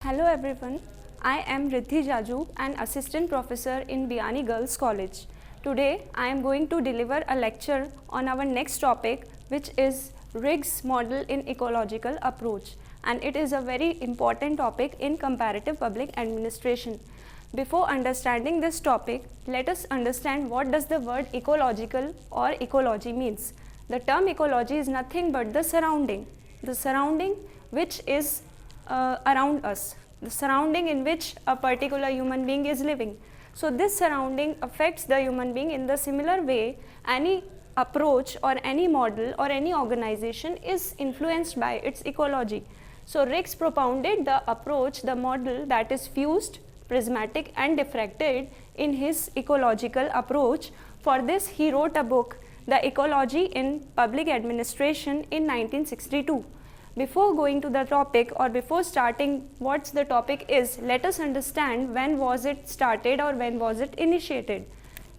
Hello everyone, I am Riddhi Jaju, an assistant professor in Biani Girls College. Today I am going to deliver a lecture on our next topic, which is Riggs model in ecological approach, and it is a very important topic in comparative public administration. Before understanding this topic, let us understand what does the word ecological or ecology means. The term ecology is nothing but the surrounding which is around us, the surrounding in which a particular human being is living. So this surrounding affects the human being in the similar way. Any approach or any model or any organization is influenced by its ecology. So Riggs propounded the approach, the model that is fused, prismatic and diffracted in his ecological approach. For this he wrote a book, The Ecology in Public Administration, in 1962. Before going to the topic or before starting what the topic is, let us understand when was it started or when was it initiated.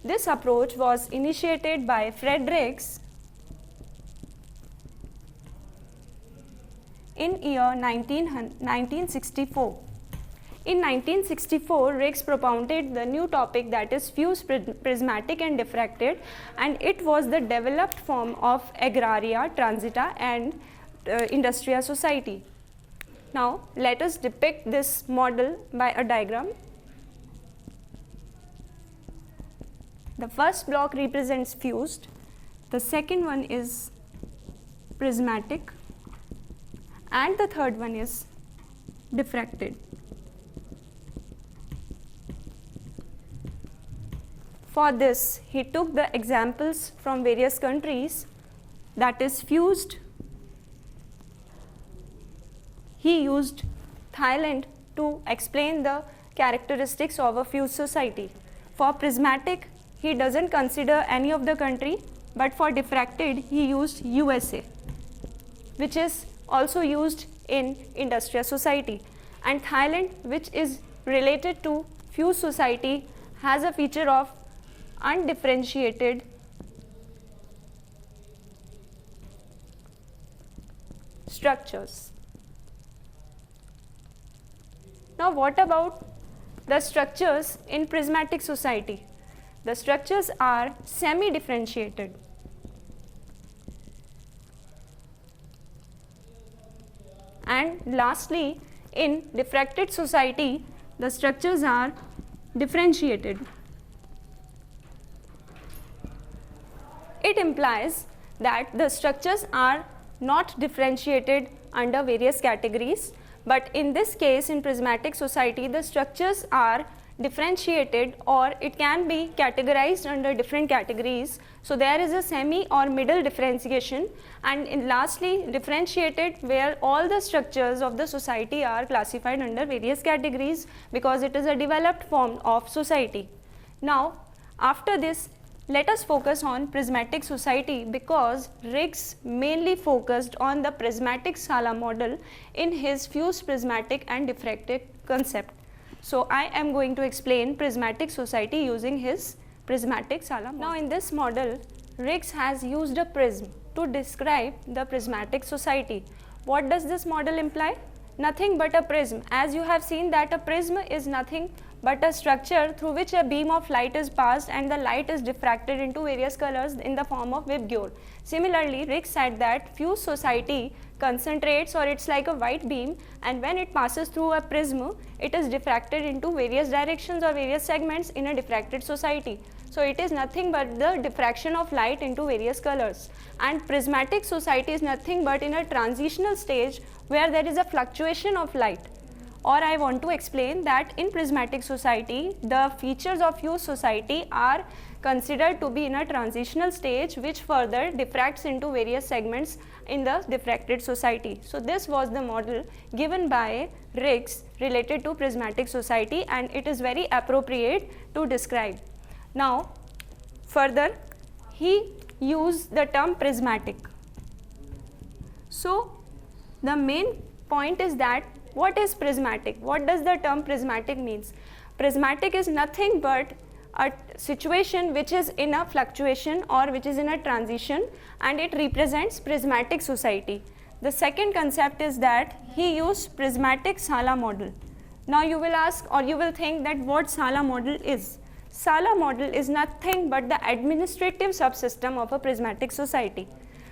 This approach was initiated by Fred Riggs in year 1964. In 1964, Riggs propounded the new topic, that is fused, prismatic and diffracted, and it was the developed form of agraria, transita and industrial society. Now let us depict this model by a diagram. The first block represents fused, the second one is prismatic, and the third one is diffracted. For this, he took the examples from various countries, that is fused. He used Thailand to explain the characteristics of a fused society. For prismatic, he doesn't consider any of the country, but for diffracted, he used USA, which is also used in industrial society. And Thailand, which is related to fused society, has a feature of undifferentiated structures. Now what about the structures in prismatic society? The structures are semi-differentiated. And lastly, in diffracted society, the structures are differentiated. It implies that the structures are not differentiated under various categories, but in this case, in prismatic society, the structures are differentiated, or it can be categorized under different categories. So there is a semi or middle differentiation, and lastly differentiated, where all the structures of the society are classified under various categories because it is a developed form of society. Now after this, let us focus on prismatic society, because Riggs mainly focused on the prismatic Sala model in his fused prismatic and diffracted concept. So I am going to explain prismatic society using his prismatic Sala model. Now in this model, Riggs has used a prism to describe the prismatic society. What does this model imply? Nothing but a prism. As you have seen that a prism is nothing but a structure through which a beam of light is passed and the light is diffracted into various colors in the form of vibgyor. Similarly, Riggs said that fused society concentrates, or it's like a white beam, and when it passes through a prism, it is diffracted into various directions or various segments in a diffracted society. So it is nothing but the diffraction of light into various colors. And prismatic society is nothing but in a transitional stage where there is a fluctuation of light. Or I want to explain that in prismatic society, the features of fused society are considered to be in a transitional stage, which further diffracts into various segments in the diffracted society. So this was the model given by Riggs related to prismatic society, and it is very appropriate to describe. Now further, he used the term prismatic. So the main point is that what is prismatic? What does the term prismatic means? Prismatic is nothing but a situation which is in a fluctuation or which is in a transition, and it represents prismatic society. The second concept is that he used prismatic Sala model. Now you will ask or you will think that what Sala model is. Sala model is nothing but the administrative subsystem of a prismatic society.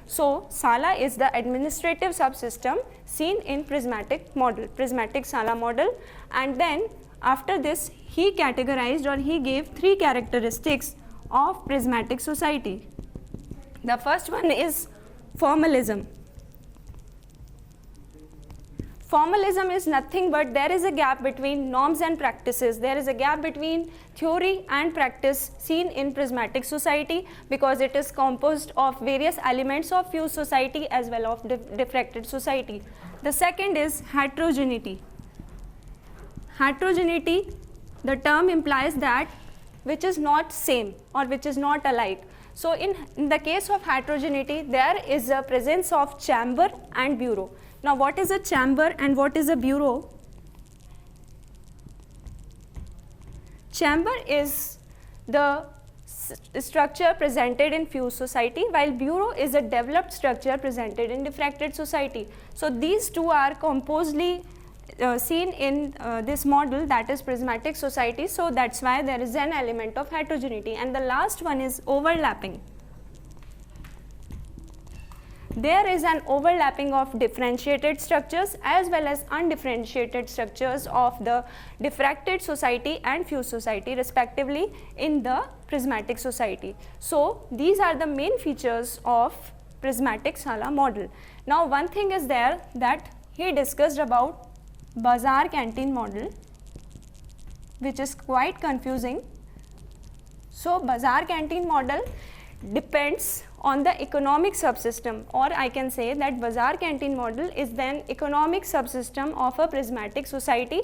So Sala is the administrative subsystem seen in prismatic model, prismatic Sala model, and then after this he categorized or he gave 3 characteristics of prismatic society. The first one is formalism. Formalism is nothing but there is a gap between norms and practices. There is a gap between theory and practice seen in prismatic society because it is composed of various elements of fused society as well as diffracted society. The second is heterogeneity. Heterogeneity, the term implies that which is not same or which is not alike. So in the case of heterogeneity, there is a presence of chamber and bureau. Now what is a chamber and what is a bureau? Chamber is the structure presented in fused society, while bureau is a developed structure presented in diffracted society. So these two are composedly seen in this model, that is prismatic society. So that's why there is an element of heterogeneity. And the last one is overlapping. There is an overlapping of differentiated structures as well as undifferentiated structures of the diffracted society and fused society respectively in the prismatic society. So these are the main features of prismatic Sala model. Now one thing is there that he discussed about bazaar canteen model, which is quite confusing. So bazaar canteen model depends on the economic subsystem, or I can say that bazaar canteen model is then economic subsystem of a prismatic society,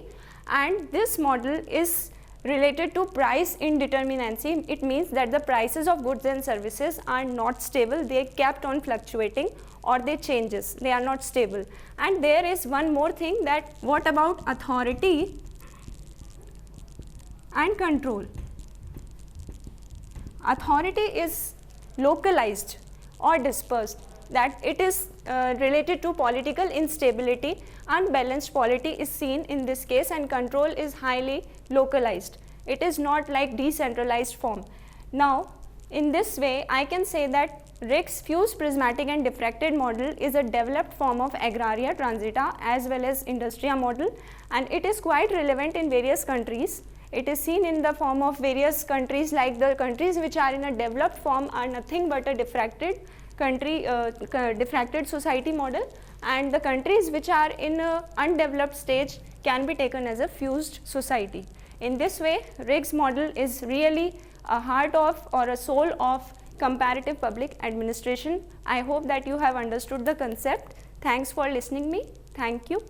and this model is related to price indeterminacy. It means that the prices of goods and services are not stable, they kept on fluctuating or they changes, they are not stable. And there is one more thing, that what about authority and control? Authority is localized or dispersed, that it is related to political instability. Unbalanced polity is seen in this case, and control is highly localized. It is not like decentralized form. Now in this way I can say that Riggs fused prismatic and diffracted model is a developed form of agraria transita as well as industria model, and it is quite relevant in various countries. It is seen in the form of various countries, like the countries which are in a developed form are nothing but a diffracted country, diffracted society model, and the countries which are in a undeveloped stage can be taken as a fused society. In this way, Riggs model is really a heart of or a soul of comparative public administration. I hope that you have understood the concept. Thanks for listening me. Thank you.